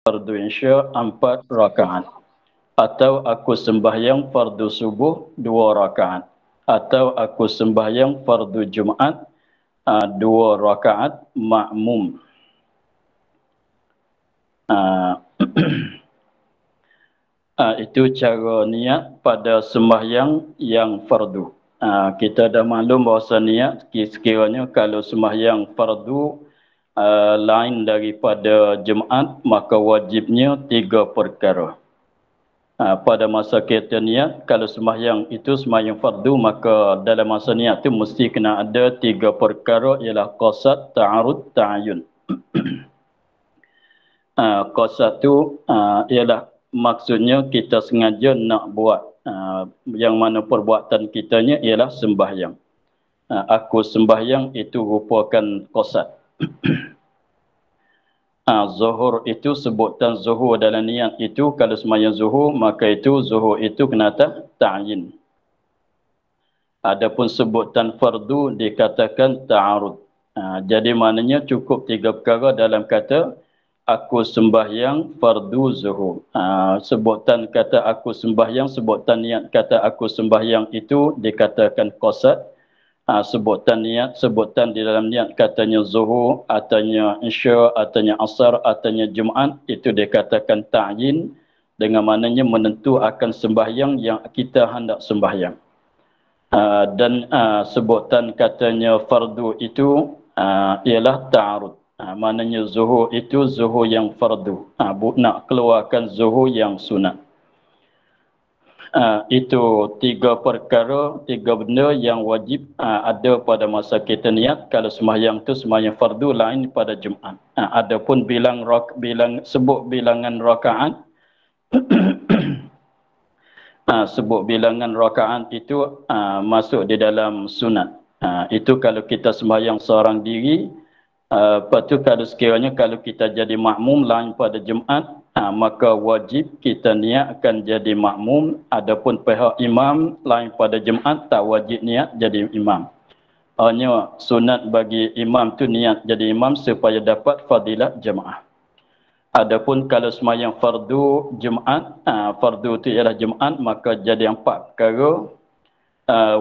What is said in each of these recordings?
fardu isya 4 rakaat, atau aku sembahyang fardu subuh 2 rakaat, atau aku sembahyang fardu Jumaat 2 rakaat makmum. Itu cara niat pada sembahyang yang fardu. Kita dah maklum bahawa niat sekiranya kalau sembahyang fardu lain daripada Jumaat, maka wajibnya 3 perkara. Pada masa kita niat, kalau sembahyang itu sembahyang fardu, maka dalam masa niat itu mesti kena ada 3 perkara, ialah qasad, ta'arud, ta'ayun. Qasad itu ialah maksudnya kita sengaja nak buat, yang mana perbuatan kitanya ialah sembahyang. Aku sembahyang itu rupakan qasad. Zuhur itu sebutan zuhur dalam niat itu, kalau sembahyang zuhur, maka itu zuhur itu kena ta'yin. Adapun sebutan fardu dikatakan ta'arud. Jadi maknanya cukup 3 perkara dalam kata aku sembahyang fardu zuhur. Sebutan kata aku sembahyang, sebutan niat kata aku sembahyang itu dikatakan qasad. Sebutan niat, sebutan di dalam niat katanya zuhur, atanya isya, atanya asar, atanya Jumaat, itu dikatakan ta'yin, dengan maknanya menentu akan sembahyang yang kita hendak sembahyang. Dan sebutan katanya fardu itu ialah ta'arud. Maknanya zuhur itu zuhur yang fardu. Nak keluarkan zuhur yang sunat. Itu 3 perkara, 3 benda yang wajib ada pada masa kita niat. Kalau sembahyang tu sembahyang fardu lain pada Jumaat. Adapun sebut bilangan rakaat, sebut bilangan rakaat itu masuk di dalam sunat. Itu kalau kita sembahyang seorang diri. Lepas tu kalau sekiranya kalau kita jadi makmum lain pada Jumaat, maka wajib kita niat akan jadi makmum. Adapun pihak imam lain pada Jumaat, tak wajib niat jadi imam. Hanya sunat bagi imam tu niat jadi imam supaya dapat fadilat jemaah. Adapun kalau sembahyang fardu Jumaat, fardu tu ialah Jumaat, maka jadi 4 perkara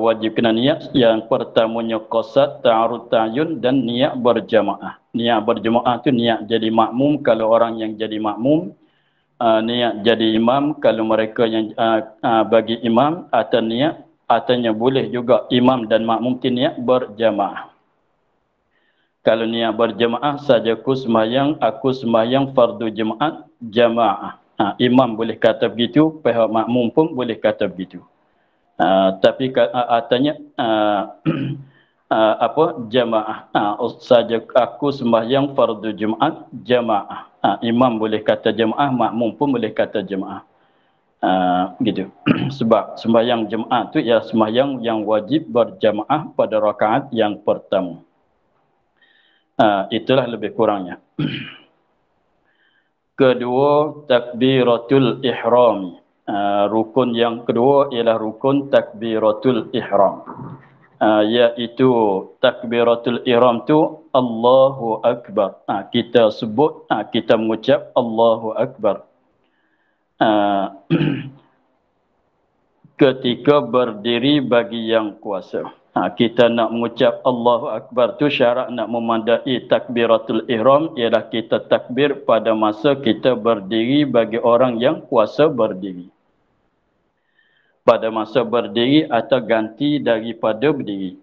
wajib kena niat. Yang pertamanya qasad, ta'arud, ta'ayun, dan niat berjamaah. Niat berjamaah tu niat jadi makmum kalau orang yang jadi makmum, niat jadi imam kalau mereka yang bagi imam, atau niat ataunya boleh juga imam dan makmum tu niat berjamaah. Kalau niat berjamaah saja aku sembahyang fardu Jumaat jamaah. Imam boleh kata begitu, pihak makmum pun boleh kata begitu. Tapi artinya jamaah. Saja aku sembahyang fardu Jumaat jamaah. Imam boleh kata jamaah, makmum pun boleh kata jamaah. Gitu. Sebab sembahyang Jumaat tu ialah sembahyang yang wajib berjamaah pada rakaat yang pertama. Itulah lebih kurangnya. Kedua, takbiratul ihram. Rukun yang kedua ialah rukun takbiratul ihram. Iaitu takbiratul ihram tu Allahu Akbar. Kita sebut, kita mengucap Allahu Akbar ketika berdiri bagi yang kuasa. Kita nak mengucap Allahu Akbar tu, syarat nak memadai takbiratul ihram ialah kita takbir pada masa kita berdiri bagi orang yang kuasa berdiri. Pada masa berdiri atau ganti daripada berdiri.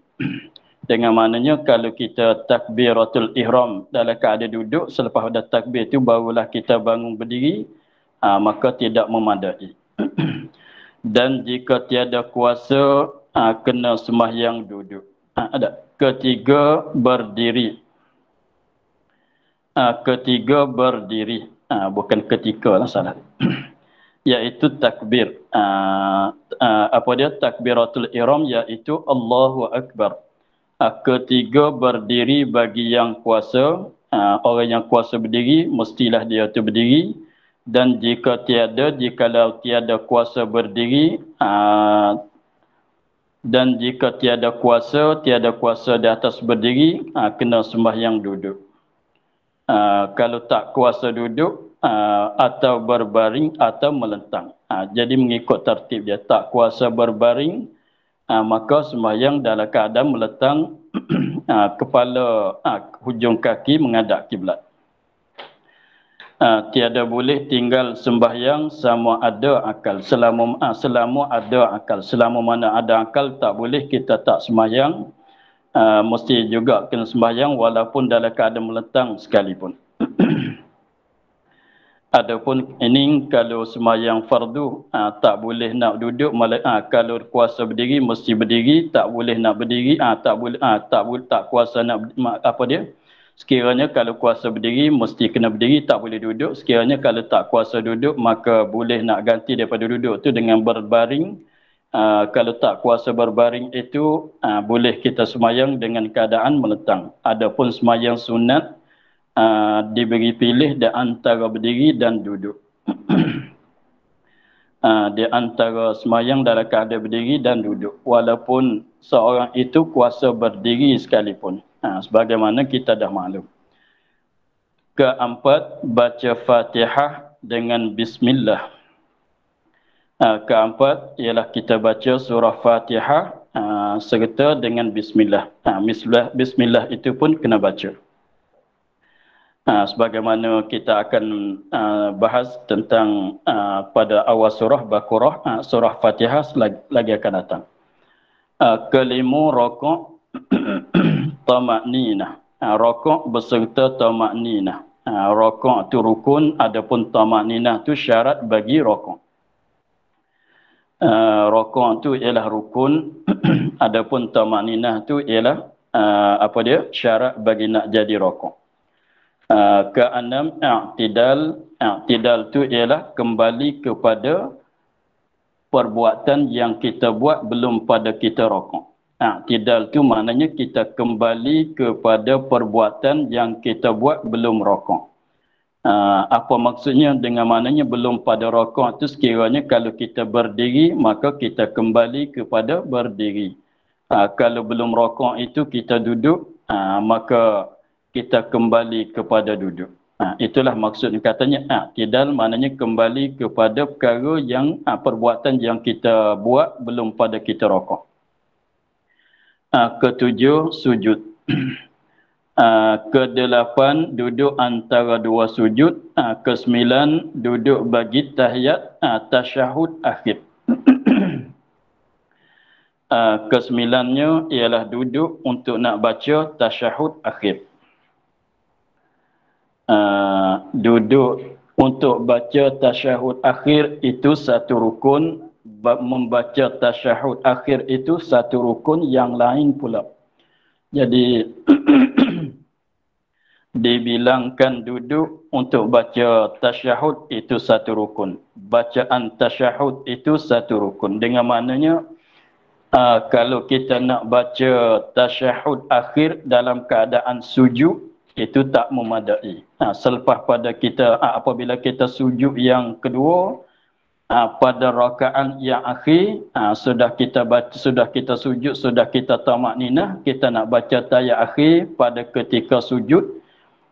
Dengan maknanya kalau kita takbiratul ihram dalam keadaan duduk, selepas dah takbir tu barulah kita bangun berdiri, maka tidak memadai. Dan jika tiada kuasa, kena sembahyang duduk. Ketiga, berdiri. Bukan ketika lah, salah. Iaitu takbir. Takbiratul ihram iaitu Allahu Akbar. Ketiga, berdiri bagi yang kuasa. Orang yang kuasa berdiri, mestilah dia tu berdiri. Dan jikalau tiada kuasa berdiri, dan jika tiada kuasa di atas berdiri, kena sembahyang duduk. Kalau tak kuasa duduk atau berbaring atau melentang. Jadi mengikut tertib dia, tak kuasa berbaring, maka sembahyang dalam keadaan melentang, kepala, hujung kaki menghadap kiblat. Tiada boleh tinggal sembahyang sama ada akal. Selama ada akal, selama mana ada akal tak boleh kita tak sembahyang. Mesti juga kena sembahyang walaupun dalam keadaan melentang sekalipun. Adapun ini kalau sembahyang fardu, tak boleh nak duduk, kalau kuasa berdiri mesti berdiri, tak boleh nak berdiri, tak kuasa nak apa dia? Sekiranya kalau kuasa berdiri mesti kena berdiri, tak boleh duduk. Sekiranya kalau tak kuasa duduk maka boleh nak ganti daripada duduk tu dengan berbaring. Kalau tak kuasa berbaring itu boleh kita sembahyang dengan keadaan melentang. Adapun sembahyang sunat diberi pilih di antara berdiri dan duduk. Di antara sembahyang dalam keadaan berdiri dan duduk, walaupun seorang itu kuasa berdiri sekalipun, sebagaimana kita dah maklum. Keempat, baca Fatihah dengan bismillah. Keempat ialah kita baca surah Fatihah serta dengan bismillah. Bismillah itu pun kena baca. Sebagaimana kita akan bahas tentang pada awal surah Baqarah, surah Fatihah lagi akan datang. Kelima, rokok tamakninah. Rokok beserta tamakninah. Rokok tu rukun, adapun tamakninah tu syarat bagi rokok. Rokok tu ialah rukun, adapun tamakninah tu ialah apa dia? Syarat bagi nak jadi rokok. Keenam, i'tidal. I'tidal tu ialah kembali kepada perbuatan yang kita buat belum pada kita rokok. I'tidal tu maknanya kita kembali kepada perbuatan yang kita buat belum rokok. Apa maksudnya dengan maknanya belum pada rokok tu? Sekiranya kalau kita berdiri maka kita kembali kepada berdiri. Kalau belum rokok itu kita duduk, maka kita kembali kepada duduk. Itulah maksud katanya i'tidal, maknanya kembali kepada perkara yang perbuatan yang kita buat belum pada kita rokok. Ketujuh, sujud. Kedelapan, duduk antara dua sujud. Kesembilan, duduk bagi tahiyat tasyahud akhir. Kesembilannya ialah duduk untuk nak baca tasyahud akhir. Duduk untuk baca tasyahud akhir itu satu rukun. Membaca tasyahud akhir itu satu rukun yang lain pula. Jadi dibilangkan duduk untuk baca tasyahud itu satu rukun. Bacaan tasyahud itu satu rukun. Dengan maknanya kalau kita nak baca tasyahud akhir dalam keadaan sujud, itu tak memadai. Selepas pada kita, apabila kita sujud yang kedua, pada rakaat yang akhir, sudah kita sujud, sudah kita tamakninah, kita nak baca tayat akhir pada ketika sujud.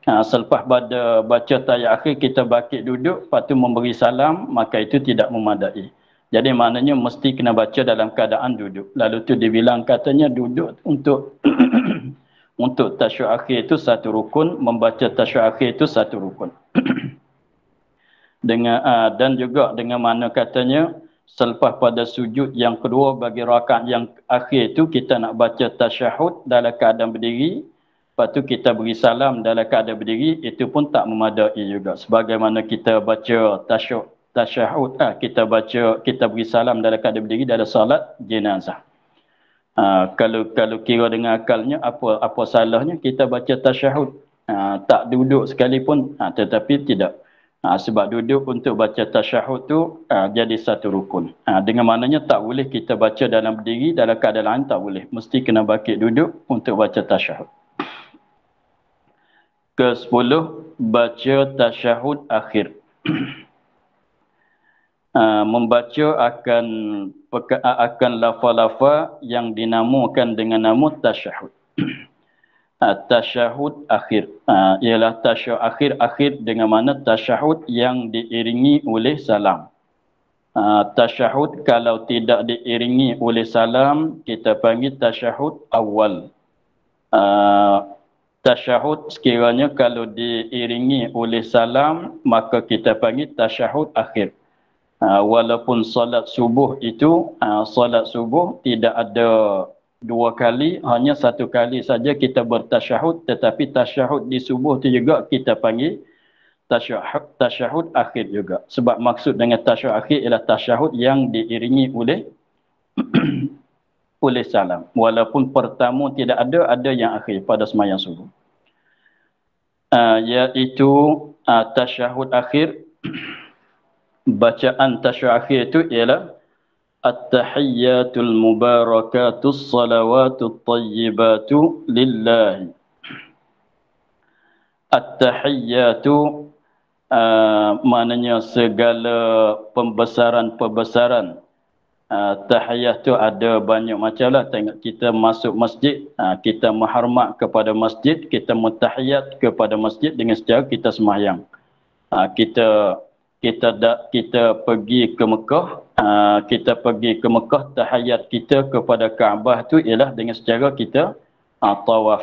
Selepas pada baca tayat akhir, kita bangkit duduk, lepas tu memberi salam, maka itu tidak memadai. Jadi maknanya mesti kena baca dalam keadaan duduk. Lalu tu dibilang katanya duduk untuk untuk tasyahud akhir itu satu rukun, membaca tasyahud akhir itu satu rukun. Dan juga dengan mana katanya selepas pada sujud yang kedua bagi rakaat yang akhir itu kita nak baca tasyahud dalam keadaan berdiri, lepas tu kita beri salam dalam keadaan berdiri, itu pun tak memadai juga. Sebagaimana kita baca tasyahud, kita beri salam dalam keadaan berdiri dalam salat jenazah. Kalau kira dengan akalnya, apa salahnya kita baca tasyahud tak duduk sekalipun? Tetapi tidak. Sebab duduk untuk baca tasyahud tu jadi satu rukun. Dengan maknanya tak boleh kita baca dalam berdiri, dalam keadaan lain tak boleh. Mesti kena bangkit duduk untuk baca tasyahud. Ke-10, baca tasyahud akhir. Membaca akan lafaz-lafaz yang dinamakan dengan nama tasyahud. tasyahud akhir. Ialah tasyahud akhir dengan mana tasyahud yang diiringi oleh salam. Tasyahud kalau tidak diiringi oleh salam, kita panggil tasyahud awal. Tasyahud sekiranya kalau diiringi oleh salam, maka kita panggil tasyahud akhir. Walaupun solat subuh itu, solat subuh tidak ada dua kali, hanya satu kali saja kita bertasyahud, tetapi tasyahud di subuh itu juga kita panggil tasyahud akhir juga. Sebab maksud dengan tasyahud akhir ialah tasyahud yang diiringi oleh oleh salam. Walaupun pertama tidak ada yang akhir pada sembahyang subuh. Iaitu tasyahud akhir. Bacaan tasyahud akhir itu ialah At-tahiyyatul mubarakatus salawatut tayyibatu lillahi. At-tahiyyatu maknanya segala pembesaran-pembesaran. Tahiyat tu ada banyak macam lah. Tengok kita masuk masjid, kita menghormat kepada masjid, kita mutahiyat kepada masjid dengan secara kita sembahyang. Kita pergi ke Mekah, tahiyat kita kepada Kaabah tu ialah dengan secara kita tawaf,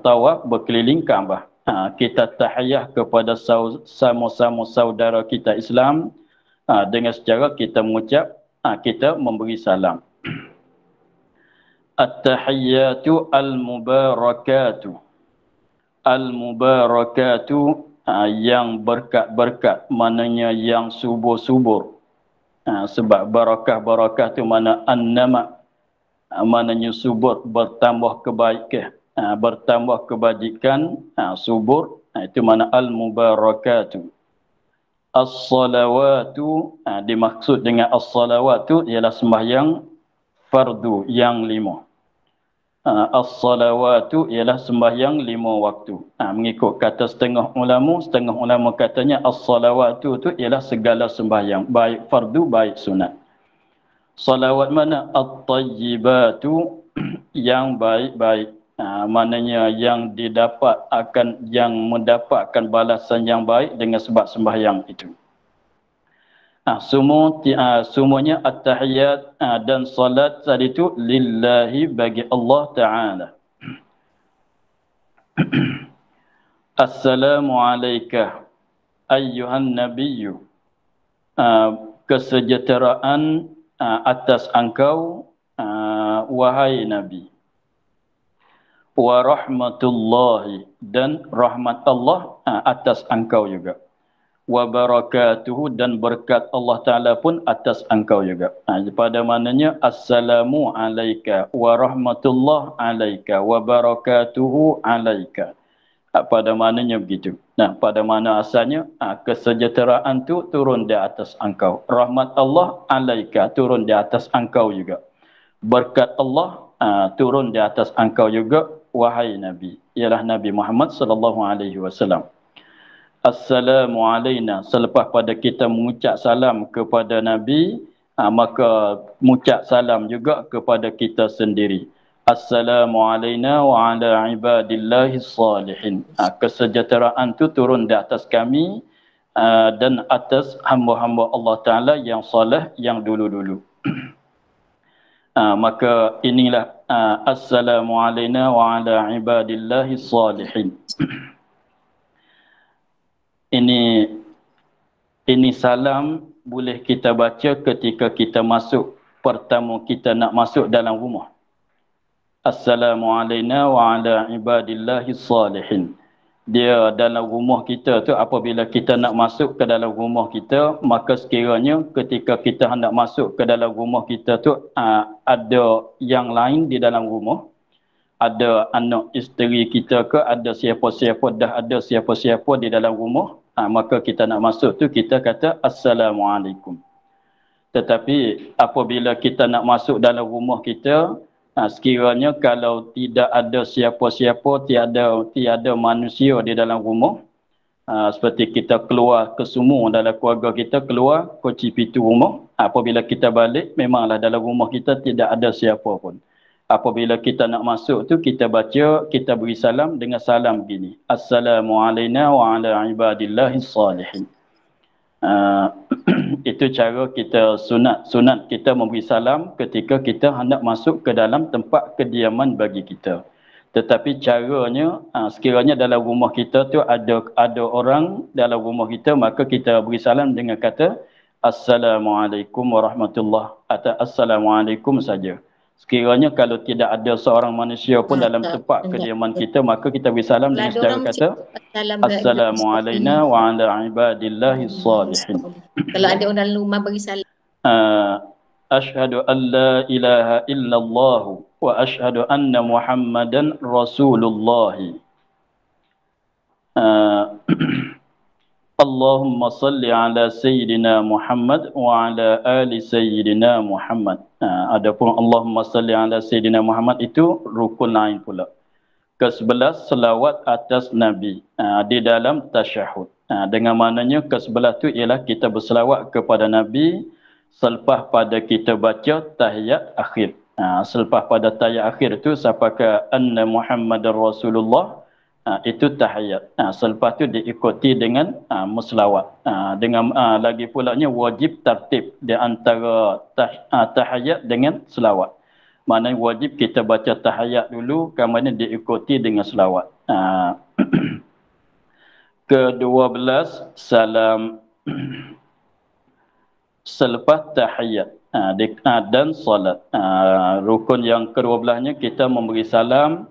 tawaf berkeliling Kaabah. Kita tahiyat kepada sama-sama saudara kita Islam dengan secara kita mengucap, kita memberi salam. At-tahiyyatu al-mubarakatu. Al-mubarakatu yang berkat-berkat, maknanya yang subur-subur. Sebab barakah-barakah tu mana an-nama, maknanya subur, bertambah kebaikan, bertambah kebajikan, subur, itu mana al-mubarakatu. As-salawatu, dimaksud dengan as-salawatu ialah sembahyang fardu yang 5. As-salawatu ialah sembahyang 5 waktu. Mengikut kata setengah ulama katanya as-salawatu tu ialah segala sembahyang, baik fardu baik sunat. Salawat mana? At-tayyibatu, yang baik-baik. Maknanya yang mendapatkan balasan yang baik dengan sebab sembahyang itu. Semuanya at-tahiyat dan salat tadi itu lillahi, bagi Allah Ta'ala. Assalamu alayka ayyuhan nabiyyu, kesejahteraan atas engkau wahai Nabi. Wa rahmatullahi, dan rahmat Allah atas engkau juga. Wa barakatuhu, dan berkat Allah Ta'ala pun atas engkau juga. Pada maknanya assalamu alaika wa rahmatullah alaika wa barakatuhu alaika. Pada maknanya begitu. Pada makna asalnya kesejahteraan tu turun di atas engkau. Rahmat Allah alaika turun di atas engkau juga. Berkat Allah turun di atas engkau juga wahai Nabi. Ialah Nabi Muhammad sallallahu alaihi wasallam. Assalamu alayna, selepas pada kita mengucap salam kepada Nabi, maka mengucap salam juga kepada kita sendiri. Assalamu alayna wa ala ibadillahi salihin. Kesejahteraan itu turun di atas kami dan atas hamba-hamba Allah Ta'ala yang salih, yang dulu-dulu. Maka inilah assalamu alayna wa ala ibadillahi salihin. Ini salam boleh kita baca ketika kita masuk, pertama kita nak masuk dalam rumah. Assalamu alayna wa ala ibadillahi salihin. Dia dalam rumah kita tu, apabila kita nak masuk ke dalam rumah kita, maka sekiranya ketika kita hendak masuk ke dalam rumah kita tu ada yang lain di dalam rumah, ada anak isteri kita ke, ada siapa-siapa, dah ada siapa-siapa di dalam rumah, maka kita nak masuk tu kita kata Assalamualaikum. Tetapi apabila kita nak masuk dalam rumah kita, sekiranya kalau tidak ada siapa-siapa, tiada manusia di dalam rumah, seperti kita keluar ke semua dalam keluarga kita, keluar kunci pintu rumah, apabila kita balik memanglah dalam rumah kita tidak ada siapa pun. Apabila kita nak masuk tu, kita baca, kita beri salam dengan salam begini. Assalamualaikum wa ala ibadillahis salihin. Itu cara kita sunat kita memberi salam ketika kita hendak masuk ke dalam tempat kediaman bagi kita. Tetapi caranya, sekiranya dalam rumah kita tu ada orang dalam rumah kita, maka kita beri salam dengan kata Assalamualaikum warahmatullahi atau Assalamualaikum saja. Sekiranya kalau tidak ada seorang manusia pun dalam tempat kediaman kita, maka kita beri salam dengan cara kata Assalamualaikum wa ala ibadillahis salihin. Kalau ada orang dalam rumah bagi salam. Asyhadu an la ilaha illallah wa asyhadu anna Muhammadan Rasulullah. Allahumma salli ala Sayyidina Muhammad wa ala ali Sayyidina Muhammad. Adapun Allahumma salli ala Sayyidina Muhammad itu rukun lain pula. Ke-11 selawat atas Nabi di dalam tasyahud. Dengan maknanya ke-11 itu ialah kita berselawat kepada Nabi selepas pada kita baca tahiyat akhir. Selepas pada tahiyat akhir itu sampai ke anna Muhammadar Rasulullah, itu tahiyat. Selepas itu diikuti dengan muslavat. Dengan lagi pulanya wajib tertib di antara tahiyat dengan selawat. Maknanya wajib kita baca tahiyat dulu, kemudian diikuti dengan selawat. Ke-12 salam selepas tahiyat dan solat. Rukun yang ke-12-nya kita memberi salam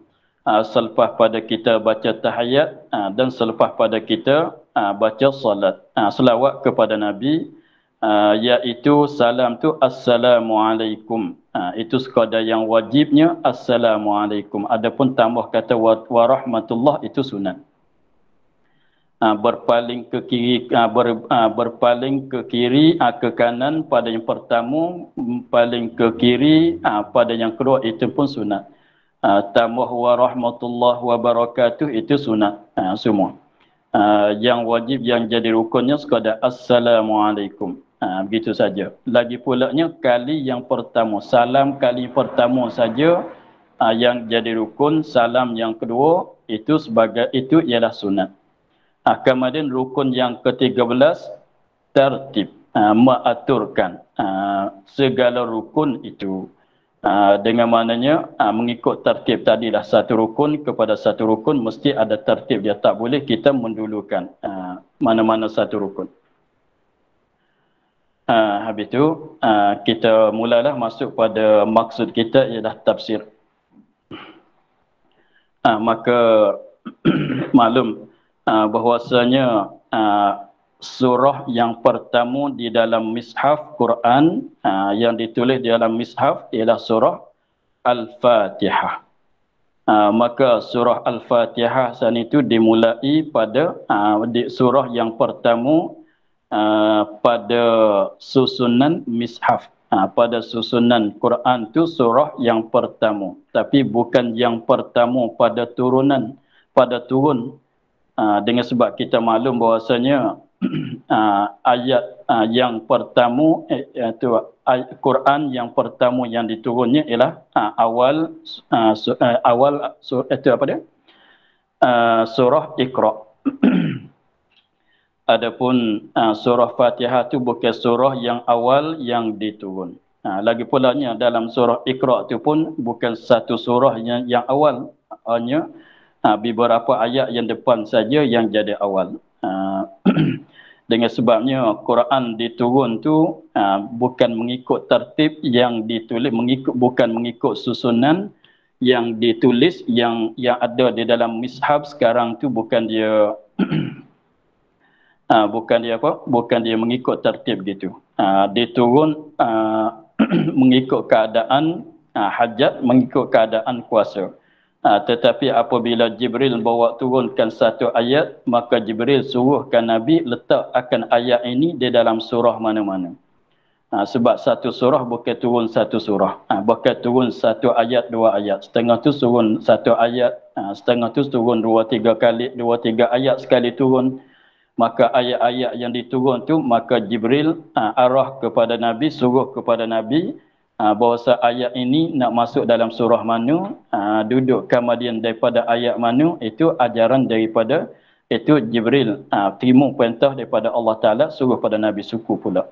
selepas pada kita baca tahiyat dan selepas pada kita baca solat. Selawat kepada Nabi, iaitu salam tu Assalamualaikum. Itu sekadar yang wajibnya Assalamualaikum. Adapun tambah kata warahmatullah itu sunat. Berpaling ke kiri, berpaling ke kiri, ke kanan pada yang pertama, paling ke kiri pada yang kedua, itu pun sunat. Tambah warahmatullah wabarakatuh itu sunat semua. Yang wajib, yang jadi rukunnya sekadar Assalamualaikum. Begitu saja. Lagi pulanya kali yang pertama, salam kali pertama saja yang jadi rukun. Salam yang kedua itu itu ialah sunat. Kemudian rukun yang ke-13 tertib, mengaturkan segala rukun itu. Dengan maknanya mengikut tertib tadi dah, satu rukun kepada satu rukun mesti ada tertib dia. Tak boleh kita mendulukan mana-mana satu rukun. Habis itu kita mulalah masuk pada maksud kita ialah tafsir. Maka maklum bahwasanya surah yang pertama di dalam mishaf Quran yang ditulis di dalam mishaf ialah surah Al-Fatihah. Maka surah Al-Fatihah sana itu dimulai pada di surah yang pertama pada susunan mishaf. Pada susunan Quran itu surah yang pertama, tapi bukan yang pertama pada turunan, pada turun. Dengan sebab kita maklum bahwasanya ayat yang pertama iaitu Quran yang pertama yang diturunnya ialah awal itu apa dia? Surah Iqra. Adapun surah Fatihah itu bukan surah yang awal yang diturun. Lagi pulanya dalam surah Iqra itu pun bukan satu surah yang awal, hanya beberapa ayat yang depan saja yang jadi awal. Dengan sebabnya Quran diturun tu bukan mengikut tertib yang ditulis, bukan mengikut susunan yang ditulis, yang ada di dalam mishaf sekarang tu bukan dia bukan dia mengikut tertib gitu. Diturun mengikut keadaan hajat, mengikut keadaan kuasa. Tetapi apabila Jibril bawa turunkan satu ayat, maka Jibril suruhkan Nabi letak akan ayat ini di dalam surah mana-mana. Sebab satu surah bukan turun satu surah, bukan turun satu ayat, dua ayat. Setengah tu turun satu ayat, setengah tu turun dua tiga ayat sekali turun. Maka ayat-ayat yang diturun tu, maka Jibril arah kepada Nabi, suruh kepada Nabi bahawa ayat ini nak masuk dalam surah mana, duduk kemudian daripada ayat mana, itu ajaran daripada itu Jibril, terima perintah daripada Allah Ta'ala, suruh pada Nabi suku pula.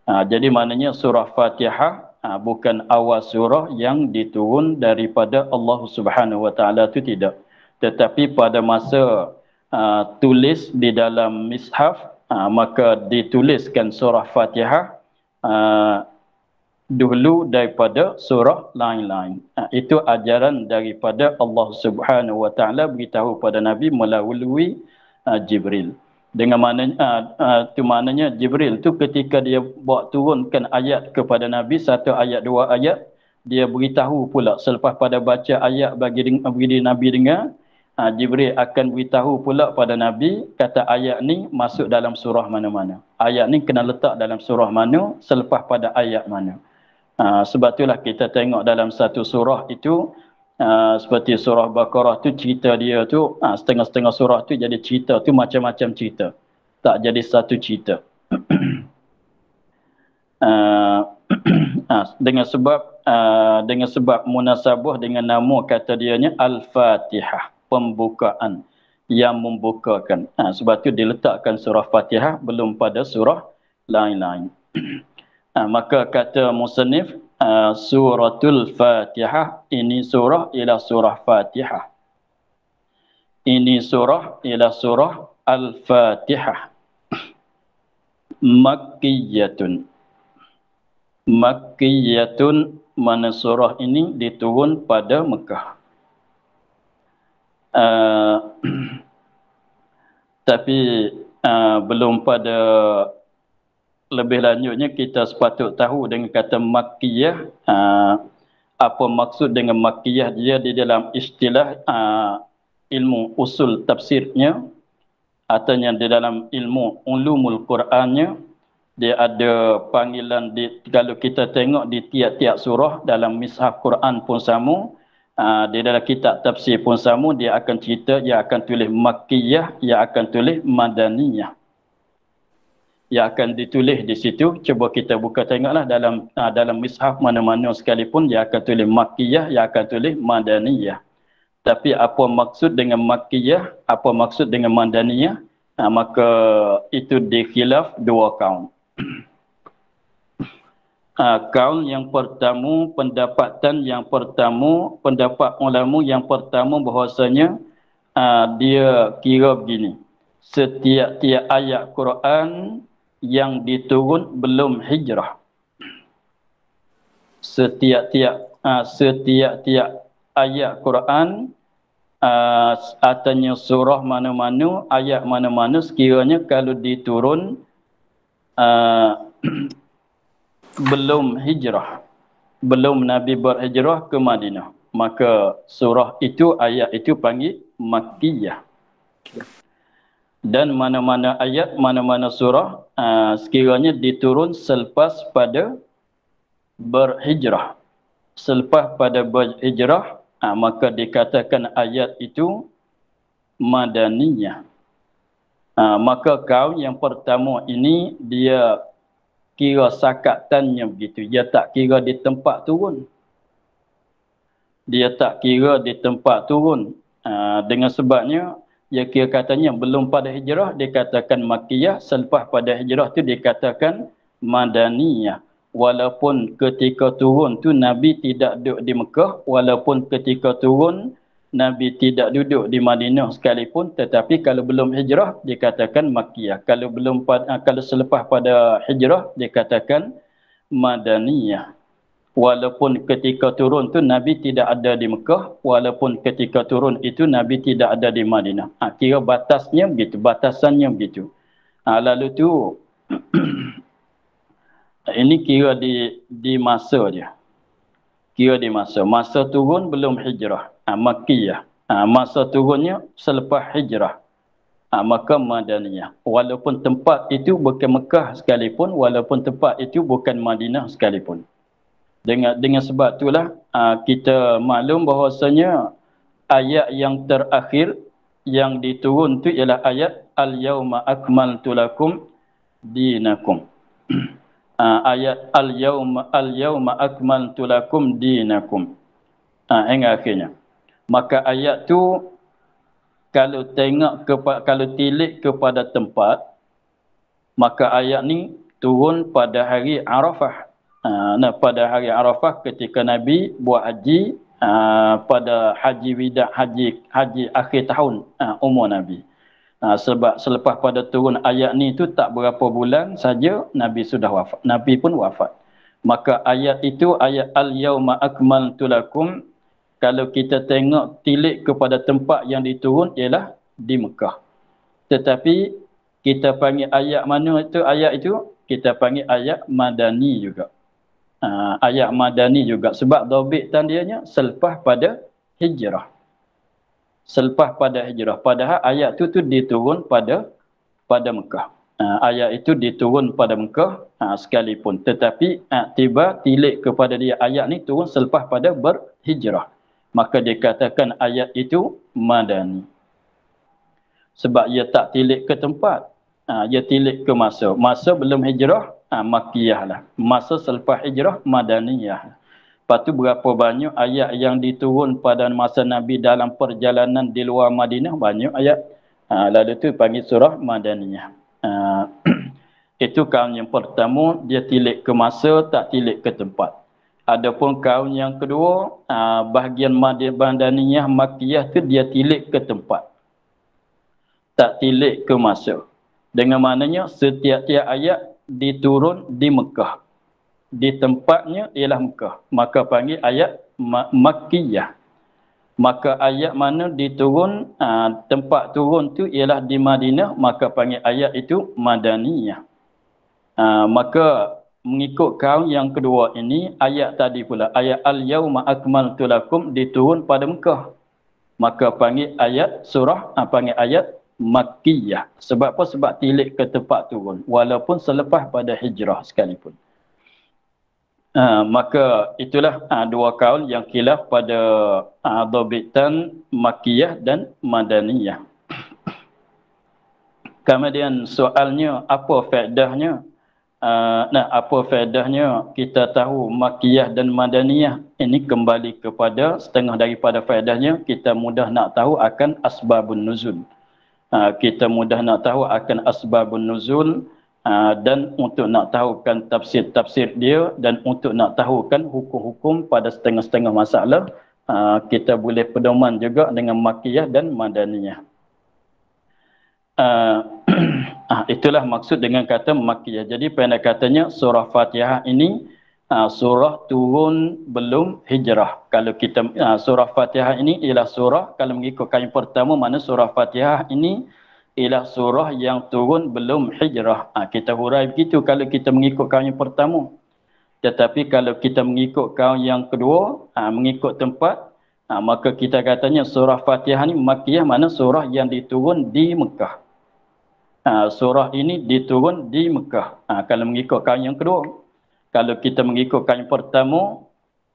Jadi maknanya surah Fatihah bukan awal surah yang diturun daripada Allah Subhanahu Wa Ta'ala, itu tidak. Tetapi pada masa tulis di dalam mishaf, maka dituliskan surah Fatihah dulu daripada surah lain-lain. Itu ajaran daripada Allah Subhanahu Wa Ta'ala beritahu pada Nabi melalui Jibril. Dengan maknanya Jibril tu ketika dia buat turunkan ayat kepada Nabi, satu ayat, dua ayat, dia beritahu pula selepas pada baca ayat bagi Nabi dengar, Jibril akan beritahu pula pada Nabi, kata ayat ni masuk dalam surah mana-mana. Ayat ni kena letak dalam surah mana, selepas pada ayat mana. Sebab itulah kita tengok dalam satu surah itu, seperti surah Baqarah tu, cerita dia tu setengah-setengah surah tu jadi cerita tu macam-macam cerita, tak jadi satu cerita. dengan sebab munasabah dengan nama kata dianya Al-Fatihah, pembukaan, yang membukakan. Sebab tu diletakkan surah Fatihah belum pada surah lain-lain. Maka kata musannif, suratul Fatihah, ini surah ialah surah Fatihah. Ini surah ialah surah Al-Fatihah. Makkiyatun. Makkiyatun, mana surah ini diturun pada Mekah. Tapi belum pada lebih lanjutnya kita sepatut tahu dengan kata Makkiyah, apa maksud dengan Makkiyah dia di dalam istilah ilmu usul tafsirnya, atau yang di dalam ilmu ulumul Qurannya, dia ada panggilan kalau kita tengok di tiap-tiap surah dalam mishaf Quran pun sama, di dalam kitab tafsir pun sama, dia akan cerita, dia akan tulis Makkiyah, dia akan tulis Madaniyah. Yang akan ditulis di situ, cuba kita buka tengoklah dalam mishaf mana-mana sekalipun, dia akan tulis Makkiyah, dia akan tulis Madaniyah. Tapi apa maksud dengan Makkiyah, apa maksud dengan Madaniyah, maka itu dikhilaf dua kaum. Kaum yang pertama, pendapat ulama yang pertama bahawasanya dia kira begini, setiap-tiap ayat Quran yang diturun belum hijrah, setiap-tiap ayat Quran, artinya surah mana-mana, ayat mana-mana, sekiranya kalau diturun belum hijrah, belum Nabi berhijrah ke Madinah, maka surah itu, ayat itu panggil Makkiyah. Dan mana-mana ayat, mana-mana surah sekiranya diturun selepas pada berhijrah, selepas pada berhijrah, maka dikatakan ayat itu Madaniyah. Maka kaum yang pertama ini dia kira sakatannya begitu, dia tak kira di tempat turun, dia tak kira di tempat turun. Dengan sebabnya dia kira katanya belum pada hijrah dikatakan Makkiyah, selepas pada hijrah tu dikatakan Madaniyah. Walaupun ketika turun tu Nabi tidak duduk di Mekah, walaupun ketika turun Nabi tidak duduk di Madinah sekalipun, tetapi kalau belum hijrah dikatakan Makkiyah. Kalau selepas pada hijrah dikatakan Madaniyah. Walaupun ketika turun tu Nabi tidak ada di Mekah, walaupun ketika turun itu Nabi tidak ada di Madinah. Kira batasnya begitu, batasannya begitu. Lalu tu ini kira di masa dia. Kira di masa turun belum hijrah, Makkiyah. Masa turunnya selepas hijrah, maka Madaniyah. Walaupun tempat itu bukan Mekah sekalipun, walaupun tempat itu bukan Madinah sekalipun. Dengan sebab itulah kita maklum bahawasanya ayat yang terakhir yang diturun tu ialah ayat Al-Yawma Akmaltu Lakum Dinakum. ayat al-yawma akmaltu lakum dinakum hingga akhirnya. Maka ayat tu kalau kalau tilik kepada tempat, maka ayat ni turun pada hari Arafah. Pada hari Arafah ketika Nabi buat haji, pada haji wida, haji akhir tahun umur Nabi. Sebab selepas pada turun ayat ni tu tak berapa bulan saja Nabi sudah wafat. Nabi pun wafat. Maka ayat itu, ayat al-yawma akmaltu lakum, kalau kita tengok tilik kepada tempat yang diturun ialah di Mekah. Tetapi kita panggil ayat mana itu? Ayat itu kita panggil ayat madani juga. Ayat madani juga sebab dhabitan dianya selepas pada hijrah. Selepas pada hijrah. Padahal ayat itu diturun pada Mekah. Ayat itu diturun pada Mekah sekalipun. Tetapi tiba tilik kepada dia ayat ni turun selepas pada berhijrah. Maka dikatakan ayat itu madani. Sebab ia tak tilik ke tempat. Ia tilik ke masa. Masa belum hijrah, Makkiyah lah. Masa selepas hijrah, Madaniyah. Lepas tu berapa banyak ayat yang diturun pada masa Nabi dalam perjalanan di luar Madinah, banyak ayat. Lalu tu panggil surah Madaniyah. Itu kaum yang pertama, dia tilik ke masa, tak tilik ke tempat. Adapun kaum yang kedua, bahagian Madaniyah, Makkiyah tu dia tilik ke tempat. Tak tilik ke masa. Dengan maknanya setiap-tiap ayat diturun di Mekah. Di tempatnya ialah Mekah. Maka panggil ayat Makkiyah. Maka ayat mana diturun, tempat turun tu ialah di Madinah, maka panggil ayat itu Madaniyah. Maka mengikut kaum yang kedua ini, ayat tadi pula, ayat al-yawma akmaltu lakum diturun pada Mekah. Maka panggil ayat surah, panggil ayat Makkiyah. Sebab apa? Sebab tilik ke tempat turun. Walaupun selepas pada hijrah sekalipun. Maka itulah dua kaul yang khilaf pada dhabitan Makkiyah dan Madaniyah. Kemudian soalnya, apa faedahnya? Apa faedahnya kita tahu Makkiyah dan Madaniyah? Ini kembali kepada setengah daripada faedahnya, kita mudah nak tahu akan asbabun nuzul. Kita mudah nak tahu akan asbabun nuzul, dan untuk nak tahukan tafsir-tafsir dia, dan untuk nak tahukan hukum-hukum pada setengah-setengah masalah, kita boleh pedoman juga dengan Makkiyah dan Madaniyah. Itulah maksud dengan kata Makkiyah. Jadi pendek katanya surah Fatihah ini surah turun belum hijrah. Kalau kita surah Fatihah ini ialah surah, kalau mengikut kain pertama, mana surah Fatihah ini ialah surah yang turun belum hijrah. Kita hurai begitu kalau kita mengikut kaum yang pertama. Tetapi kalau kita mengikut kaum yang kedua, mengikut tempat, maka kita katanya surah Fatihah ni Makkiyah, mana surah yang diturun di Mekah. Surah ini diturun di Mekah. Kalau mengikut kaum yang kedua. Kalau kita mengikut kaum yang pertama,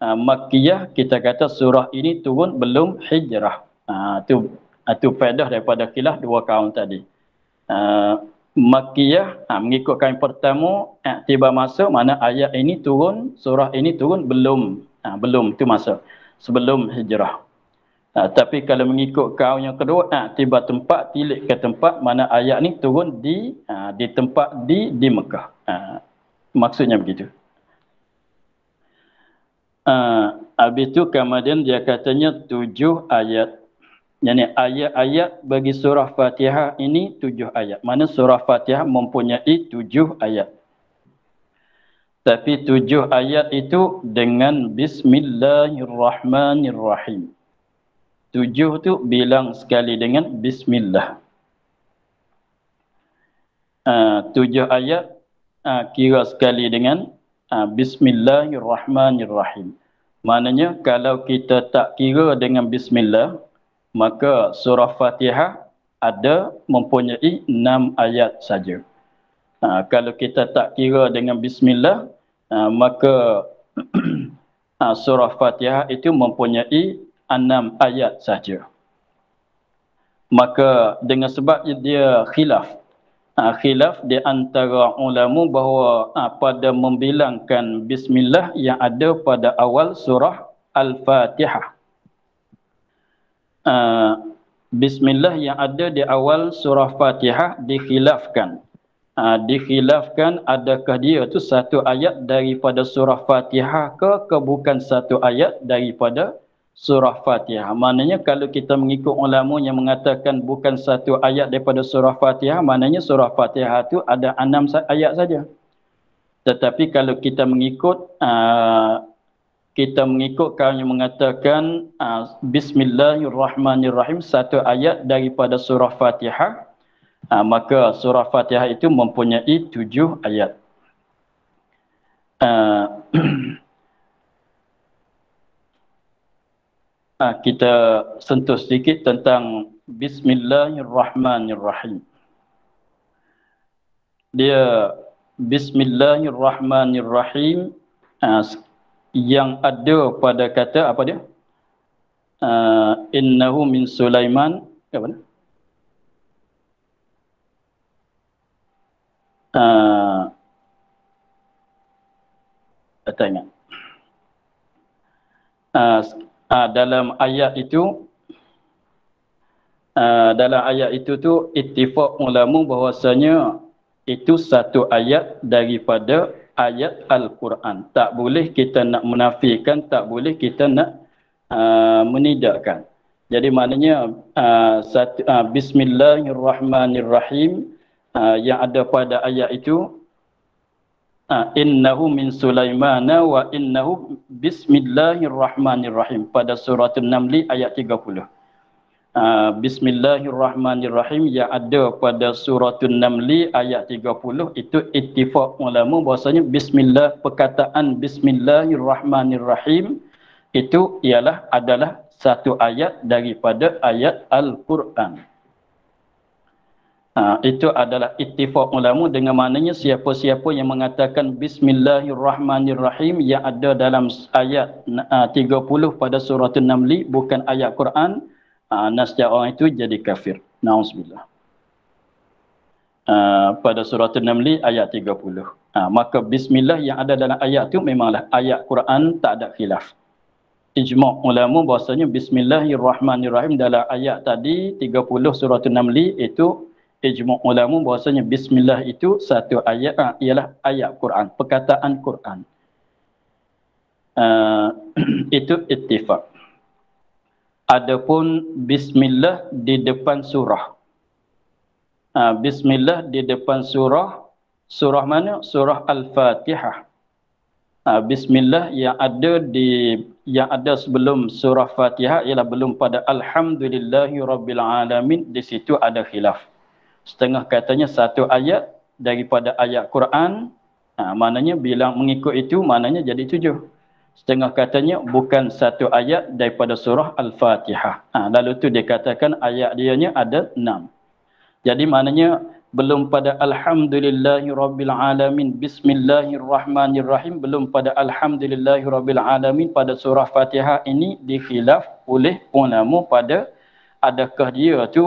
Makkiyah, kita kata surah ini turun belum hijrah. Itu faedah daripada khilaf dua kaum tadi. Makkiyah, mengikut kaum pertama, tiba masa mana ayat ini turun, surah ini turun belum itu masa sebelum hijrah. Tapi kalau mengikut kaum yang kedua, tiba tempat, tilik ke tempat mana ayat ni turun di tempat di Mekah. Maksudnya begitu. Habis itu kemudian dia katanya 7 ayat. Yani ayat-ayat bagi surah Fatihah ini 7 ayat. Mana surah Fatihah mempunyai 7 ayat. Tapi 7 ayat itu dengan Bismillahirrahmanirrahim. 7 tu bilang sekali dengan Bismillah. 7 ayat kira sekali dengan Bismillahirrahmanirrahim. Maknanya kalau kita tak kira dengan Bismillah, maka surah Fatihah ada mempunyai 6 ayat saja. Kalau kita tak kira dengan Bismillah, maka surah Fatihah itu mempunyai 6 ayat saja. Maka dengan sebab dia khilaf khilaf di antara ulama bahawa pada membilangkan bismillah yang ada pada awal surah Al-Fatihah. Bismillah yang ada di awal surah Fatihah dikhilafkan. Dikhilafkan adakah dia tu satu ayat daripada surah Fatihah ke bukan satu ayat daripada surah Fatihah. Maknanya kalau kita mengikut ulama yang mengatakan bukan satu ayat daripada surah Fatihah, maknanya surah Fatihah tu ada 6 ayat saja. Tetapi kalau kita mengikut kaum yang mengatakan Bismillahirrahmanirrahim satu ayat daripada surah Fatihah, maka surah Fatihah itu mempunyai 7 ayat. Kita sentuh sedikit tentang Bismillahirrahmanirrahim. Dia Bismillahirrahmanirrahim yang ada pada kata apa dia? Innahu min Sulaiman. Apa dia? Tak ingat. Dalam ayat itu tu ittifaq ulama bahwasanya itu satu ayat daripada ayat Al-Quran. Tak boleh kita nak menafikan, tak boleh kita nak menidakkan. Jadi maknanya Bismillahirrahmanirrahim yang ada pada ayat itu innahu min Sulaimana wa innahu bismillahirrahmanirrahim pada surah An-Naml ayat 30. Bismillahirrahmanirrahim yang ada pada surah An-Naml ayat 30 itu ittifaq ulama bahwasanya perkataan bismillahirrahmanirrahim itu adalah satu ayat daripada ayat Al-Quran. Itu adalah ittifaq ulama dengan maknanya siapa-siapa yang mengatakan Bismillahirrahmanirrahim yang ada dalam ayat 30 pada surah An-Naml bukan ayat Quran, nascaya orang itu jadi kafir. Na'udzubillah. Pada surah An-Naml ayat 30. Maka Bismillah yang ada dalam ayat itu memanglah ayat Quran, tak ada khilaf. Ijma' ulama bahasanya Bismillahirrahmanirrahim dalam ayat tadi 30 surah An-Naml itu ijma' ulama bahasanya Bismillah itu satu ayat ialah ayat Quran, perkataan Quran. Itu ittifaq. Adapun Bismillah di depan surah. Bismillah di depan surah. Surah mana? Surah Al-Fatihah. Bismillah yang ada sebelum surah Fatihah ialah belum pada Alhamdulillahirabbil-alamin. Di situ ada khilaf. Setengah katanya satu ayat daripada ayat Quran, maknanya bila mengikut itu maknanya jadi 7. Setengah katanya bukan satu ayat daripada surah Al-Fatihah. Lalu tu dia katakan ayat dianya ada 6. Jadi maknanya belum pada Alhamdulillahirabbil-alamin Bismillahirrahmanirrahim, belum pada Alhamdulillahirabbil-alamin pada surah Fatihah ini dikhilaf oleh ulama pada adakah dia tu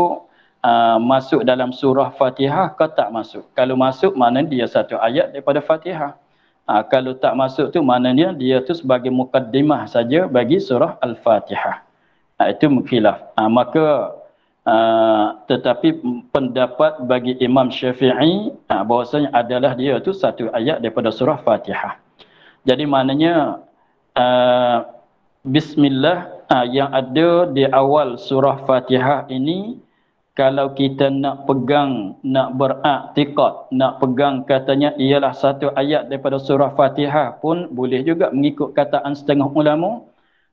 masuk dalam surah Fatihah ke tak masuk. Kalau masuk maknanya dia satu ayat daripada Fatihah. Kalau tak masuk tu maknanya dia tu sebagai mukaddimah saja bagi surah Al-Fatihah. Itu khilaf. Tetapi pendapat bagi Imam Syafi'i bahwasanya adalah dia tu satu ayat daripada surah Fatihah. Jadi maknanya Bismillah yang ada di awal surah Fatihah ini, kalau kita nak pegang, nak beraktiqad, nak pegang katanya ialah satu ayat daripada surah Fatihah pun boleh juga mengikut kataan setengah ulama,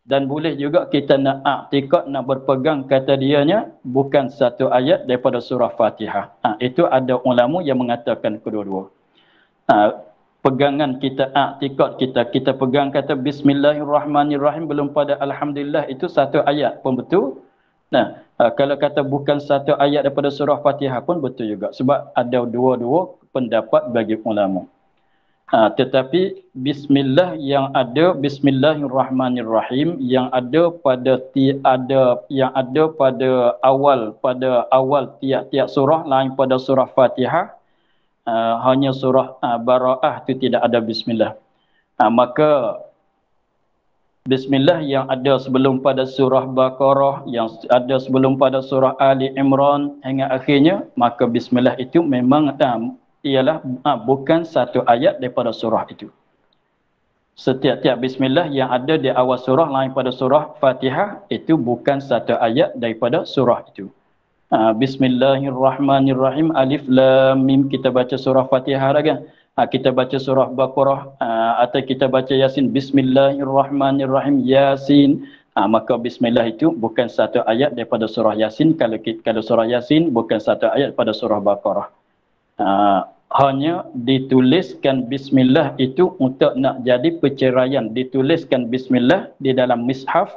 dan boleh juga kita nak aktiqad, nak berpegang kata dianya bukan satu ayat daripada surah Fatihah. Itu ada ulama yang mengatakan kedua-dua. Pegangan kita aktiqad, kita pegang kata Bismillahirrahmanirrahim belum pada Alhamdulillah itu satu ayat pun betul. Kalau kata bukan satu ayat daripada surah Fatihah pun betul juga. Sebab ada dua-dua pendapat bagi ulama. Tetapi Bismillah yang ada, Bismillahirrahmanirrahim yang ada pada awal tiap-tiap surah lain pada surah Fatihah, hanya surah Bara'ah itu tidak ada bismillah. Maka bismillah yang ada sebelum pada surah Baqarah, yang ada sebelum pada surah Ali Imran hingga akhirnya, maka bismillah itu memang ialah bukan satu ayat daripada surah itu. Setiap-tiap bismillah yang ada di awal surah lain pada surah Fatihah itu bukan satu ayat daripada surah itu. Bismillahirrahmanirrahim, alif lam mim, kita baca surah Fatihah lah kan. Kita baca surah Baqarah atau kita baca Yasin, Bismillahirrahmanirrahim, Yasin. Maka bismillah itu bukan satu ayat daripada surah Yasin. Kalau surah Yasin bukan satu ayat pada surah Baqarah. Hanya dituliskan bismillah itu untuk nak jadi perceraian. Dituliskan bismillah di dalam mishaf.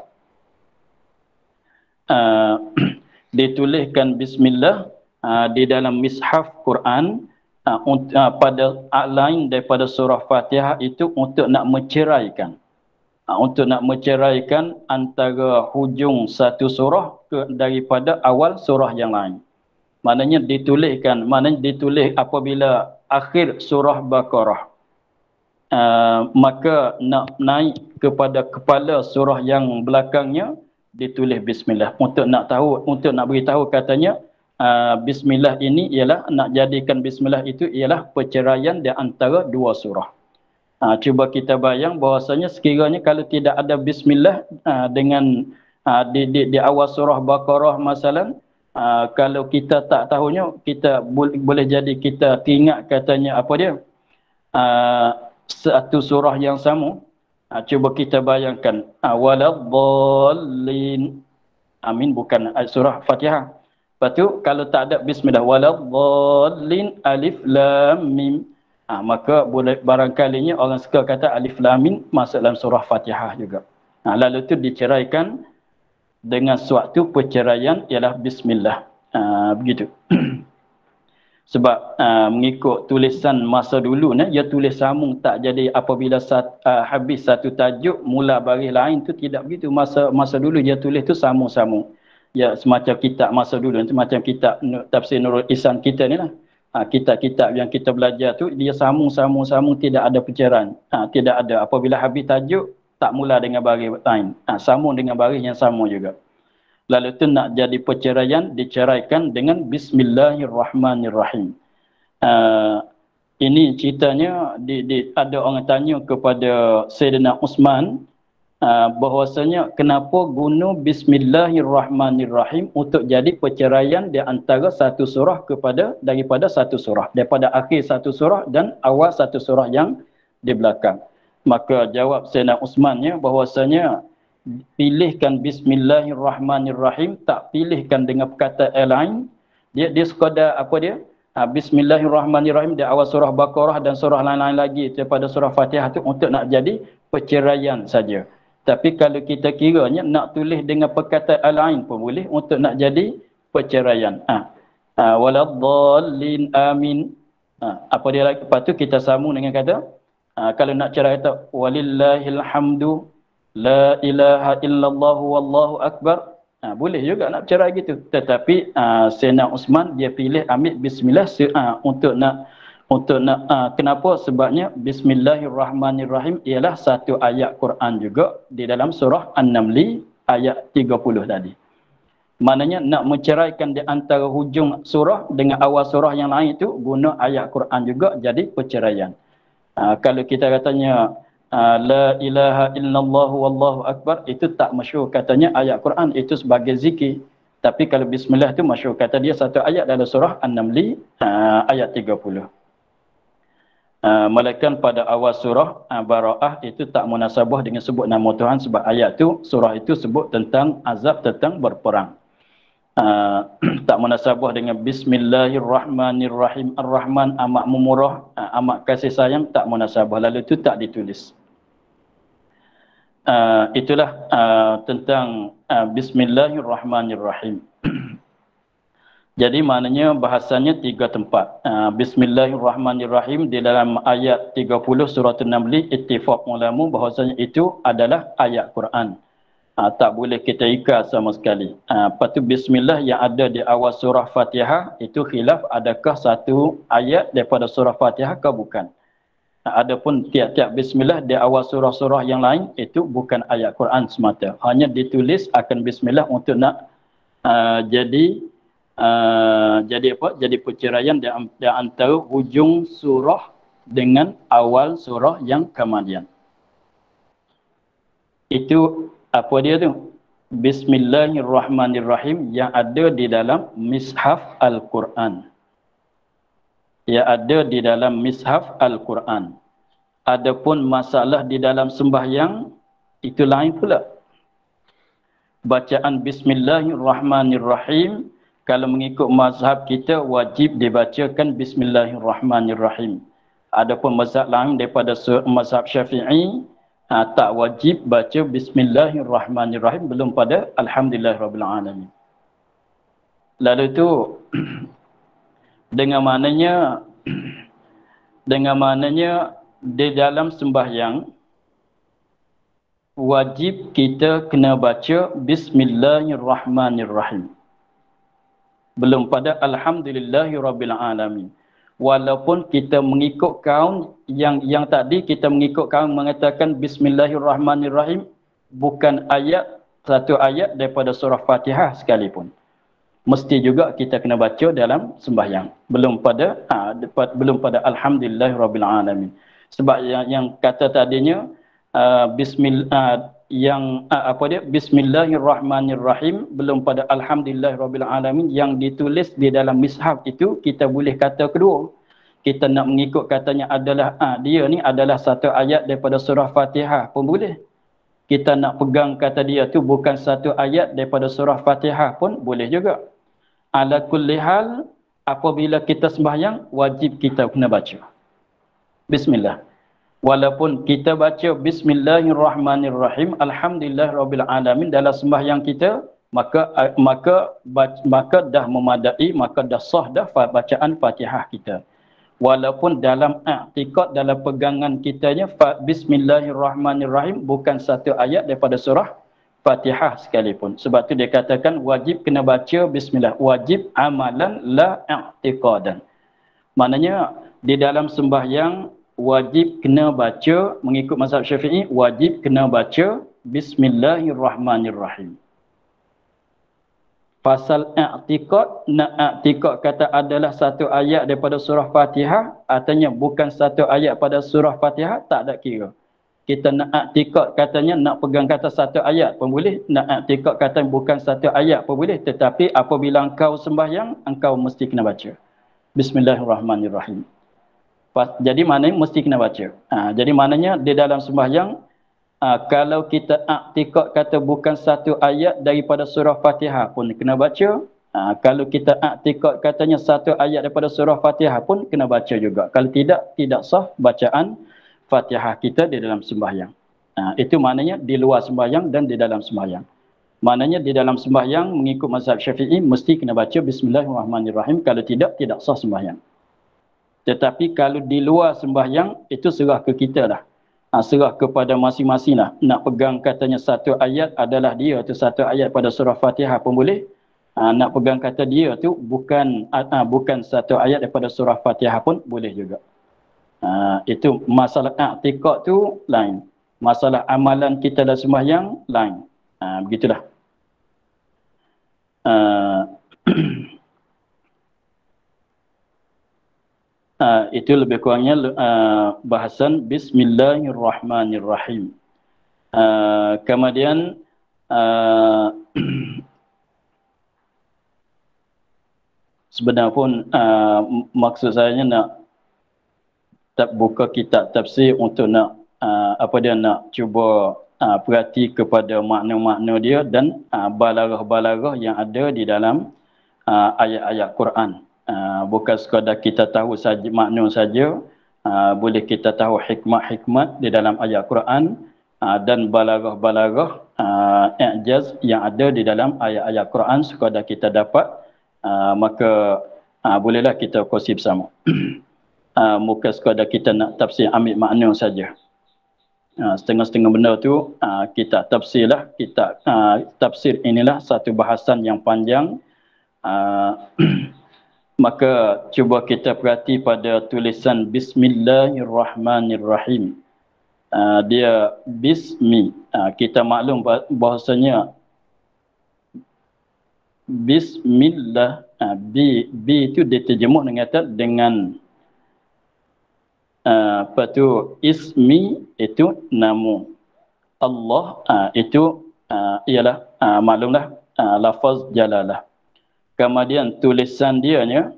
Dituliskan bismillah di dalam mishaf Quran pada lain daripada surah Fatihah itu untuk nak menceraikan. Untuk nak menceraikan antara hujung satu surah daripada awal surah yang lain. Maknanya ditulis apabila akhir surah Baqarah. Maka nak naik kepada kepala surah yang belakangnya ditulis bismillah. Untuk nak beritahu katanya bismillah ini ialah nak jadikan bismillah itu ialah perceraian di antara dua surah. Cuba kita bayang bahawasanya sekiranya kalau tidak ada bismillah dengan di awal surah Baqarah masalan, kalau kita tak tahunya, kita boleh jadi kita ingat katanya apa dia, satu surah yang sama. Cuba kita bayangkan waladdallin, amin, bukan surah Fatihah. Lepas tu kalau tak ada bismillah, waladdallin alif lam mim, maka boleh barangkalinya orang suka kata alif lam mim masuk dalam surah Fatihah juga. Lalu tu diceraikan dengan suatu perceraian ialah bismillah. Begitu. Sebab mengikut tulisan masa dulu dia tulis sambung, tak jadi apabila habis satu tajuk mula baris lain tu, tidak begitu. Masa dulu dia tulis tu sambung-sambung. Ya, semacam kitab masa dulu tu, macam kitab tafsir Nurul Ihsan kita ni lah. Kitab-kitab yang kita belajar tu dia sambung, tidak ada perceraian. Tidak ada apabila habis tajuk tak mula dengan baris lain. Sambung dengan baris yang sama juga. Lalu tu nak jadi perceraian, diceraikan dengan Bismillahirrahmanirrahim. Ini ceritanya ada orang tanya kepada Sayyidina Uthman bahwasanya kenapa guna Bismillahirrahmanirrahim untuk jadi perceraian di antara satu surah daripada satu surah, daripada akhir satu surah dan awal satu surah yang di belakang. Maka jawab Sayyidina Uthman bahwasanya pilihkan Bismillahirrahmanirrahim, tak pilihkan dengan perkataan lain. Dia sekadar Bismillahirrahmanirrahim di awal surah Baqarah dan surah lain-lain lagi daripada surah Fatihah tu untuk nak jadi perceraian saja. Tapi kalau kita kiranya nak tulis dengan perkataan lain pun boleh untuk nak jadi perceraian. Waladdallin amin. Apa dia lagi? Lepas tu kita sambung dengan kata kalau nak cerai kata walillahil hamdu la ilaha illallah wallahu akbar. Boleh juga nak cerai gitu. Tetapi Sayyidina Uthman dia pilih ambil bismillah untuk nak kenapa? Sebabnya Bismillahirrahmanirrahim ialah satu ayat Quran juga di dalam surah An-Naml ayat 30 tadi. Maknanya nak menceraikan di antara hujung surah dengan awal surah yang lain itu guna ayat Quran juga jadi perceraian. Kalau kita katanya la ilaha illallah wallahu akbar, itu tak masyhur katanya ayat Quran, itu sebagai zikir. Tapi kalau bismillah itu masyhur kata dia satu ayat dalam surah An-Naml ayat 30. Melainkan pada awal surah Bara'ah itu tak munasabah dengan sebut nama Tuhan, sebab ayat tu surah itu sebut tentang azab, tentang berperang. Tak munasabah dengan Bismillahirrahmanirrahim, Ar-Rahman, amat memurah, amat kasih sayang, tak munasabah, lalu itu tak ditulis. Itulah tentang Bismillahirrahmanirrahim. Jadi maknanya bahasanya tiga tempat. Bismillahirrahmanirrahim di dalam ayat 30 surah An-Naml, ittifaq ulama bahasanya itu adalah ayat Quran. tak boleh kita ikat sama sekali. Lepas tu bismillah yang ada di awal surah Fatihah itu khilaf adakah satu ayat daripada surah Fatihah ke bukan. Adapun tiap-tiap bismillah di awal surah-surah yang lain itu bukan ayat Quran semata. Hanya ditulis akan bismillah untuk nak jadi apa? Jadi perceraian di antara hujung surah dengan awal surah yang kemudian. Itu apa dia tu? Bismillahirrahmanirrahim yang ada di dalam Mishaf Al-Quran. Yang ada di dalam Mishaf Al-Quran. Adapun masalah di dalam sembahyang itu lain pula. Bacaan Bismillahirrahmanirrahim kalau mengikut mazhab kita wajib dibacakan Bismillahirrahmanirrahim. Adapun mazhab lain daripada mazhab Syafi'i tak wajib baca Bismillahirrahmanirrahim belum pada Alhamdulillahirabbil alamin. Lalu tu dengan maknanya di dalam sembahyang wajib kita kena baca Bismillahirrahmanirrahim belum pada Alhamdulillahirabbil alamin. Walaupun kita mengikut kaum yang tadi kita mengikut kaum mengatakan Bismillahirrahmanirrahim bukan satu ayat daripada surah Fatihah sekalipun. Mesti juga kita kena baca dalam sembahyang belum pada Alhamdulillahirabbil alamin. Sebab yang kata tadinya Bismillahirrahmanirrahim belum pada Alhamdulillahirabbil alamin yang ditulis di dalam mishaf itu kita boleh kata kedua. Kita nak mengikut katanya adalah dia ni adalah satu ayat daripada surah Fatihah pun boleh. Kita nak pegang kata dia tu bukan satu ayat daripada surah Fatihah pun boleh juga. Ala kulli hal apabila kita sembahyang wajib kita kena baca Bismillah. Walaupun kita baca Bismillahirrahmanirrahim Alhamdulillahirabbil alamin dalam sembahyang kita maka dah memadai, maka dah sah dah bacaan Fatihah kita. Walaupun dalam i'tiqad dalam pegangan kitanya Bismillahirrahmanirrahim bukan satu ayat daripada surah Fatihah sekalipun. Sebab tu dia katakan wajib kena baca bismillah, wajib amalan la i'tiqadan. Maknanya di dalam sembahyang wajib kena baca mengikut mazhab Syafi'i wajib kena baca Bismillahirrahmanirrahim. Pasal i'tiqad, nak i'tiqad kata adalah satu ayat daripada surah Fatihah, artinya bukan satu ayat pada surah Fatihah, tak ada kira. Kita nak i'tiqad katanya nak pegang kata satu ayat pun boleh, nak i'tiqad kata bukan satu ayat pun boleh, tetapi apabila engkau sembahyang engkau mesti kena baca Bismillahirrahmanirrahim. Jadi maknanya mesti kena baca. Jadi maknanya di dalam sembahyang kalau kita i'tiqad kata bukan satu ayat daripada surah Fatihah pun kena baca. Kalau kita i'tiqad katanya satu ayat daripada surah Fatihah pun kena baca juga. Kalau tidak sah bacaan Fatihah kita di dalam sembahyang. Itu maknanya di luar sembahyang dan di dalam sembahyang. Maknanya di dalam sembahyang mengikut mazhab Syafi'i mesti kena baca Bismillahirrahmanirrahim. Kalau tidak sah sembahyang. Tetapi kalau di luar sembahyang itu serah ke kita dah. Serah kepada masing-masing lah. Nak pegang katanya satu ayat adalah dia tu satu ayat pada surah Fatihah pun boleh. Nak pegang kata dia tu bukan satu ayat daripada surah Fatihah pun boleh juga. Itu masalah i'tiqad tu lain. Masalah amalan kita dalam sembahyang lain. Begitulah. Itu lebih kurangnya bahasan Bismillahirrahmanirrahim. Kemudian sebenarnya pun maksud saya nak buka kitab tafsir untuk nak nak cuba perhati kepada makna-makna dia dan balarah-balarah yang ada di dalam ayat-ayat Quran. Bukan sekadar kita tahu saja makna saja, boleh kita tahu hikmat-hikmat di dalam ayat Quran dan balarah-balarah i'jaz yang ada di dalam ayat-ayat Quran sekadar kita dapat, maka bolehlah kita kongsi bersama. Bukan sekadar kita nak tafsir ambil makna saja. setengah-setengah benda tu kita tafsir lah. Tafsir inilah satu bahasan yang panjang. Maka cuba kita perhati pada tulisan Bismillahirrahmanirrahim. Dia bismi. Kita maklum bahasanya Bismillah. B itu diterjemuh dengan apa tu, ismi itu nama. Allah itu ialah maklumlah lafaz jalalah. Kemudian tulisan dianya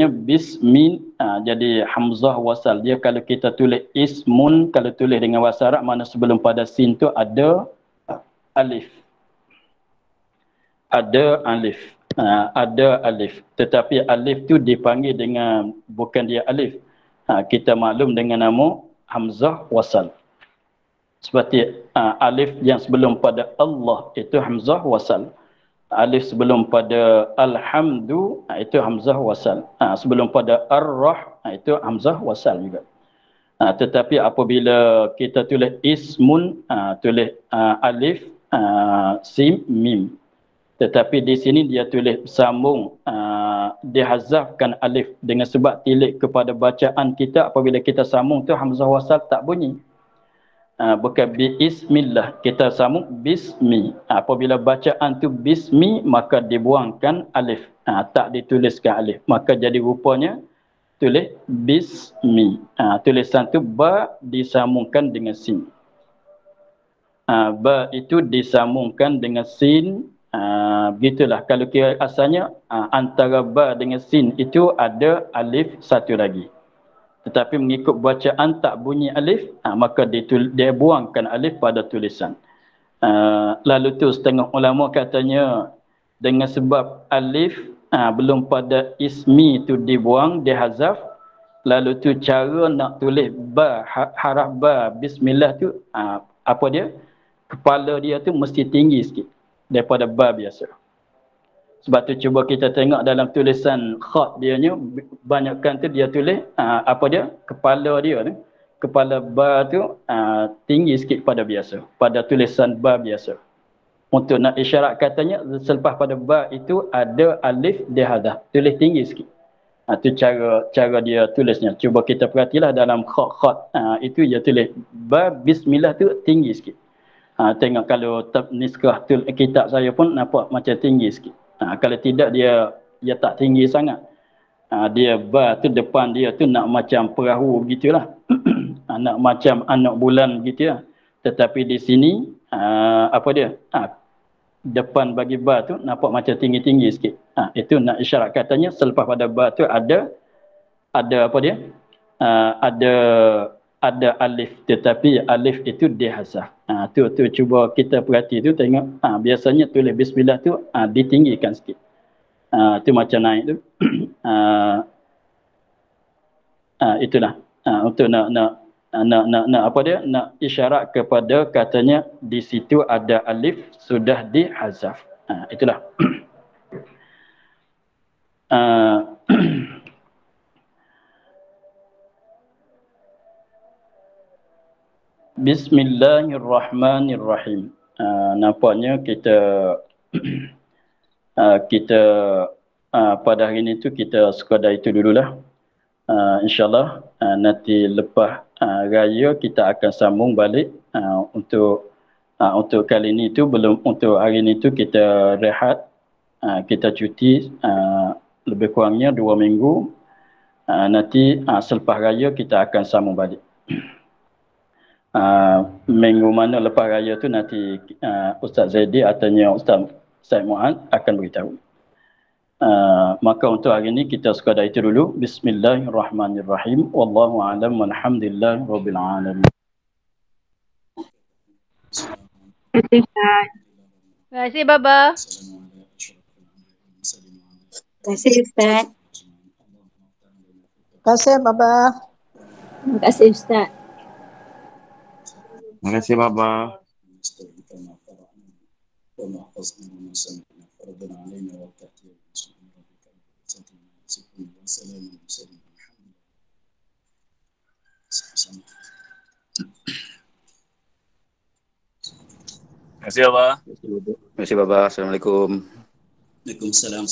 bismi, jadi hamzah wasal. Dia kalau kita tulis ismun, kalau tulis dengan bahasa Arab, mana sebelum pada sin tu ada alif. Ada alif. Tetapi alif tu dipanggil dengan, bukan dia alif. Kita maklum dengan nama hamzah wasal. Seperti alif yang sebelum pada Allah itu hamzah wasal. Alif sebelum pada alhamdu itu hamzah wasal. Sebelum pada ar-rah itu hamzah wasal juga. Tetapi apabila kita tulis ismun, tulis alif, sim, mim. Tetapi di sini dia tulis sambung, dihazafkan alif dengan sebab tilik kepada bacaan kita. Apabila kita sambung tu hamzah wasal tak bunyi. Bukan bismillah, kita sambung bismi. Apabila bacaan tu bismi, maka dibuangkan alif, tak dituliskan alif, maka jadi rupanya tulis bismi. Tulisan tu ba disambungkan dengan sin. Ba itu disambungkan dengan sin. Begitulah. Kalau kira asalnya antara ba dengan sin itu ada alif satu lagi. Tetapi mengikut bacaan tak bunyi alif, maka dia buangkan alif pada tulisan. Lalu tu setengah ulama katanya dengan sebab alif belum pada ismi tu dibuang, dihazaf. Lalu tu cara nak tulis ba, haraf ba bismillah tu, apa dia? Kepala dia tu mesti tinggi sikit daripada ba biasa. Sebab tu cuba kita tengok dalam tulisan khat dia ni, banyakkan tu dia tulis apa dia? Kepala dia tu. Kepala ba tu tinggi sikit pada biasa, pada tulisan ba biasa. Untuk nak isyarat katanya selepas pada ba itu ada alif dihadaf, tulis tinggi sikit. Itu cara dia tulisnya. Cuba kita perhatilah dalam khat itu dia tulis ba bismillah tu tinggi sikit. Tengok kalau niskah kitab saya pun nampak macam tinggi sikit. Kalau tidak dia tak tinggi sangat. Dia ba tu depan dia tu nak macam perahu begitulah. Nak macam anak bulan begitu lah. Tetapi di sini apa dia? Depan bagi ba tu nampak macam tinggi-tinggi sikit. Itu nak isyarat katanya selepas pada ba tu ada apa dia? Ada alif, tetapi alif itu dihazaf. Tu cuba kita perhati tu, tengok biasanya tulis bismillah tu ditinggikan sikit. Tu macam naik tu. Itulah untuk nak apa dia? Nak isyarat kepada katanya di situ ada alif sudah dihazaf. Itulah. Bismillahirrahmanirrahim. Nampaknya kita pada hari ini tu kita sekadar itu dululah. InsyaAllah nanti lepas raya kita akan sambung balik. Untuk kali ini tu belum, untuk hari ini tu kita rehat, kita cuti lebih kurangnya 2 minggu. Nanti selepas raya kita akan sambung balik. Minggu mana lepas raya tu nanti Ustaz Zaidi atau Ustaz Syed Muhammad akan beritahu. Maka untuk hari ini kita sekadar itu dulu. Bismillahirrahmanirrahim. Wallahu a'lam walhamdulillahi rabbil alamin. Terima kasih Baba. Terima kasih Ustaz. Terima kasih Baba. Terima kasih Ustaz. Terima kasih Baba. Assalamualaikum warahmatullahi wabarakatuh. Terima kasih, Baba. Terima kasih, Baba. Assalamualaikum. Waalaikumsalam.